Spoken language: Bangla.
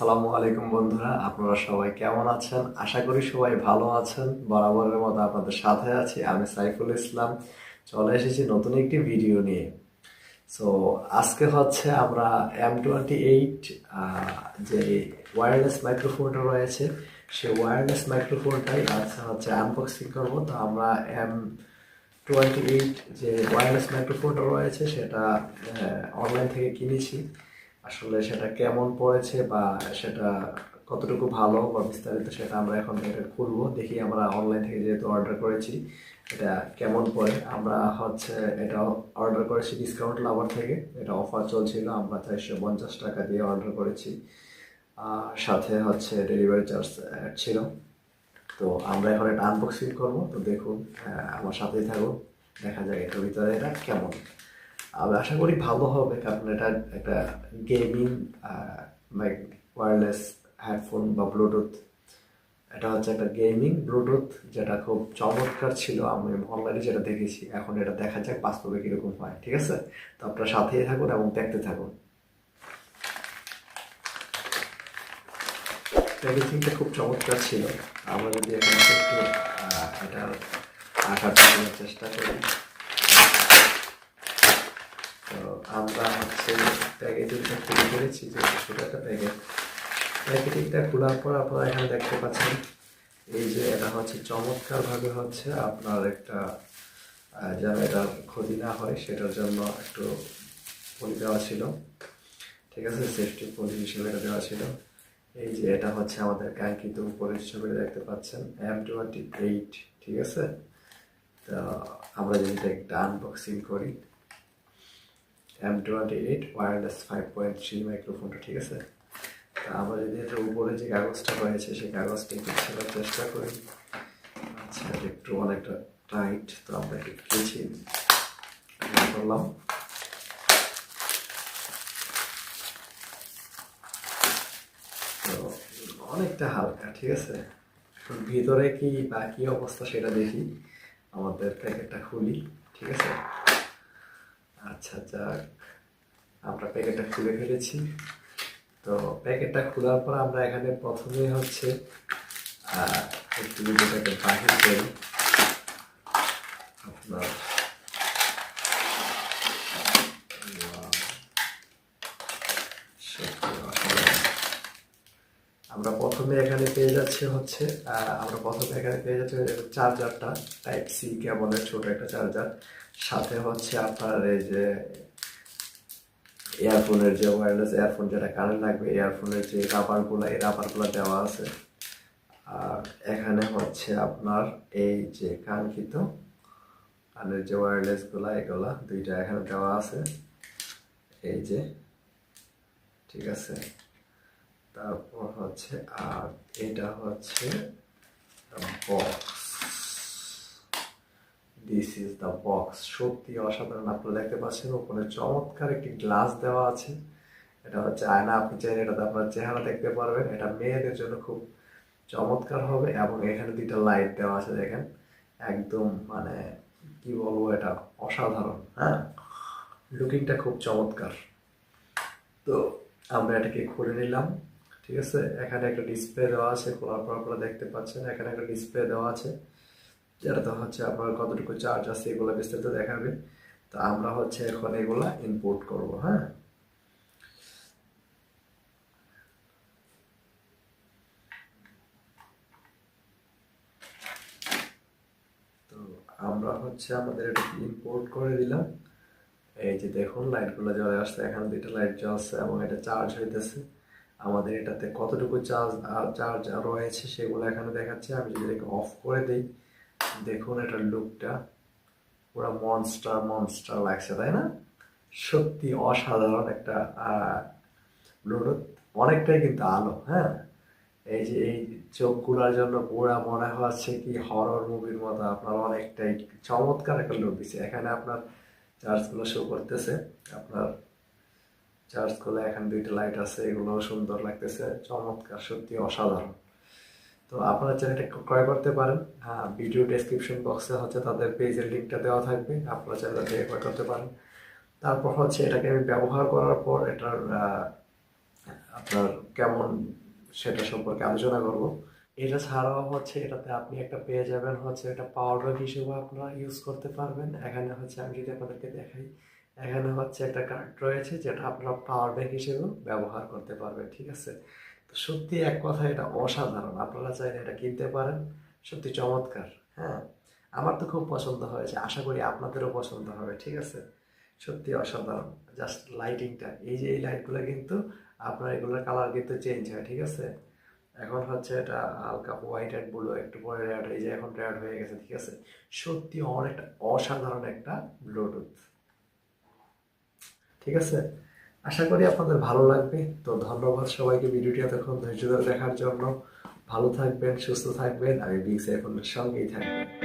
আসসালামু আলাইকুম বন্ধুরা, আপনারা সবাই কেমন আছেন? আশা করি সবাই ভালো আছেন। বরাবরের মতো আপনাদের সাথে আছি আমি সাইফুল ইসলাম। চলে এসেছি নতুন একটি ভিডিও নিয়ে। সো আজকে হচ্ছে আমরা M28 যে ওয়্যারলেস মাইক্রোফোনটা রয়েছে সেই ওয়্যারলেস মাইক্রোফোনটাই হচ্ছে আনবক্সিং করবো। তো আমরা M28 যে ওয়্যারলেস মাইক্রোফোনটা রয়েছে সেটা অনলাইন থেকে কিনেছি। আসলে সেটা কেমন পড়েছে বা সেটা কতটুকু ভালো বা বিস্তারিত সেটা আমরা এখন এটা খুলবো, দেখি আমরা অনলাইন থেকে যেহেতু অর্ডার করেছি এটা কেমন পড়ে। আমরা হচ্ছে এটা অর্ডার করেছি ডিসকাউন্ট লাভার থেকে, এটা অফার চলছিল, আমরা 450 টাকা দিয়ে অর্ডার করেছি। সাথে হচ্ছে ডেলিভারি চার্জ অ্যাড ছিল। তো আমরা এখন এটা আনবক্সিং করবো। তো দেখুন, আমার সাথেই থাকুন, দেখা যায় এটার ভিতরে এটা কেমন। আমি আশা করি ভালো হবে, কারণ এটা একটা গেমিং ওয়্যারলেস হেডফোন বা ব্লুটুথ। এটা হচ্ছে একটা গেমিং ব্লুটুথ, যেটা খুব চমৎকার ছিল আমি অনলাইনে যেটা দেখেছি। এখন এটা দেখা যাক বাস্তবে কীরকম হয়, ঠিক আছে? তো আপনার সাথেই থাকুন এবং দেখতে থাকুন। প্যাকেজিংটা খুব চমৎকার ছিল। আমরা যদি এখন একটু এটার আকার দেখানোর চেষ্টা করি, তো আমরা হচ্ছে প্যাকেজিংটা খুলে ফেলেছি, যে ছোটো একটা প্যাকেটিংটা খোলার পর আপনারা এখানে দেখতে পাচ্ছেন এই যে এটা হচ্ছে চমৎকারভাবে হচ্ছে আপনার একটা যেন এটার ক্ষতি না হয় সেটার জন্য একটু পলি দেওয়া ছিল, ঠিক আছে? সেফটি পলি হিসেবে এটা দেওয়া ছিল। এই যে এটা হচ্ছে আমাদের কাঙ্ক্ষিত উপরের ছবিটা দেখতে পাচ্ছেন M28, ঠিক আছে? তো আমরা যদি একটা আনবক্সিং করি, M28 ওয়্যারলেস 5.3 মাইক্রোফোনটা, ঠিক আছে? আমরা যদি এটার উপরে যে কাগজটা রয়েছে সেই কাগজটা একটু ছেড়ার চেষ্টা করি। আচ্ছা, এটা একটু অনেকটা টাইট, তো আমরা একটু কেচি করলাম। তো অনেকটা হালকা, ঠিক আছে? এখন ভিতরে কি বা কি অবস্থা সেটা দেখি, আমাদের প্যাকেটটা খুলি, ঠিক আছে? আচ্ছা, যাক, আমরা প্যাকেটটা খুলে ফেলেছি। তো প্যাকেটটা খোলার পর আমরা এখানে প্রথমে হচ্ছে একটু যদি এটাকে বাহির করি, আপনার আমরা প্রথমে এখানে পেয়ে যাচ্ছি হচ্ছে চার্জারটা, টাইপ সি কেবলের ছোট একটা চার্জার। সাথে হচ্ছে আপনার এই যে ইয়ারফোনের যে ওয়্যারলেস ইয়ারফোন যেটা কারেন্ট লাগবে, ইয়ারফোনের যে রাবারগুলো, এই রাবারগুলো দেওয়া আছে। আর এখানে হচ্ছে আপনার এই যে কাঙ্ক্ষিত কানের যে ওয়্যারলেসগুলো, এগুলা দুইটা এখানে দেওয়া আছে, এই যে, ঠিক আছে? তারপর হচ্ছে আর এটা হচ্ছে box, this is the box. সত্যি অসাধারণ, আপনারা দেখতে পাচ্ছেন উপরে চমৎকার একটি গ্লাস দেওয়া আছে। এটা হচ্ছে আয়না, আপনি চাইলে এটাতে আপনার চেহারা দেখতে পারবেন। এটা মেয়েদের জন্য খুব চমৎকার হবে। এবং এখানে দুইটা লাইট দেওয়া আছে, দেখেন, একদম মানে কি বলবো, এটা অসাধারণ। হ্যাঁ, লুকিংটা খুব চমৎকার। তো আমরা এটাকে খুলে নিলাম, ঠিক আছে? এখানে একটা ডিসপ্লে দেওয়া আছে, খোলার পর আপনারা দেখতে পাচ্ছেন এখানে একটা ডিসপ্লে দেওয়া আছে, যেটাতে হচ্ছে আপনার কতটুকু চার্জ আছে এগুলো বিস্তারিত দেখাবে। তো আমরা হচ্ছে এখন এগুলা ইনপুট করব। হ্যাঁ, তো আমরা হচ্ছে আমাদের এটা ইম্পোর্ট করে দিলাম। এই যে দেখুন লাইটগুলো জ্বলে আসছে, এখানে দুইটা লাইট জ্বলছে এবং এটা চার্জ হইতেছে। আমাদের এটাতে কতটুকু চার্জ রয়েছে সেগুলো এখানে দেখাচ্ছে। আমি যদি এটাকে অফ করে দিই, দেখুন এটার লুকটা পুরো মনস্টার মনস্টার লাগছে, তাই না? সত্যি অসাধারণ একটা ব্লুটুথ, অনেকটাই কিন্তু আলো। হ্যাঁ, এই যে এই চোখগুলোর জন্য পুরা মনে হচ্ছে কি হরর মুভির মতো, আপনার অনেকটাই চমৎকার একটা লুক দিচ্ছে। এখানে আপনার চার্জগুলো শো করতেছে, আপনার চার্জগুলো এখানে দুইটা লাইট আছে, এগুলো সুন্দর লাগতেছে, চমৎকার, সত্যি অসাধারণ। তো আপনারা চ্যানেলটা ক্রয় করতে পারেন। হ্যাঁ, ভিডিও ডেসক্রিপশন বক্সে হচ্ছে তাদের পেজের লিঙ্কটা দেওয়া থাকবে, আপনারা চ্যানেলটা থেকে ক্রয় করতে পারেন। তারপর হচ্ছে এটাকে আমি ব্যবহার করার পর এটার আপনার কেমন সেটা সম্পর্কে আলোচনা করব। এটা ছাড়াও হচ্ছে এটাতে আপনি একটা পেয়ে যাবেন হচ্ছে এটা পাওয়ার ব্যাংক হিসেবে আপনারা ইউজ করতে পারবেন। এখানে হচ্ছে আমি যদি আপনাদেরকে দেখাই, এখানে হচ্ছে একটা কার্ড রয়েছে যেটা আপনারা পাওয়ার ব্যাংক হিসেবেও ব্যবহার করতে পারবেন, ঠিক আছে? তো সত্যি এক কথা এটা অসাধারণ, আপনারা চাইলে এটা কিনতে পারেন, সত্যি চমৎকার। হ্যাঁ, আমার তো খুব পছন্দ হয়েছে, আশা করি আপনাদেরও পছন্দ হবে, ঠিক আছে? সত্যি অসাধারণ। জাস্ট লাইটিংটা, এই যে এই লাইটগুলো কিন্তু আপনার এগুলোর কালার কিন্তু চেঞ্জ হয়, ঠিক আছে? এখন হচ্ছে এটা হালকা হোয়াইট অ্যান্ড ব্লু, একটু পরে রেড, এই যে এখন রেড হয়ে গেছে, ঠিক আছে? সত্যি অনেকটা অসাধারণ একটা ব্লুটুথ, ঠিক আছে? আশা করি আপনাদের ভালো লাগবে। তো ধন্যবাদ সবাইকে ভিডিওটি এতক্ষণ ধৈর্য ধরে দেখার জন্য। ভালো থাকবেন, সুস্থ থাকবেন, আর এই বিগ সাইফোনের সঙ্গেই থাকবেন।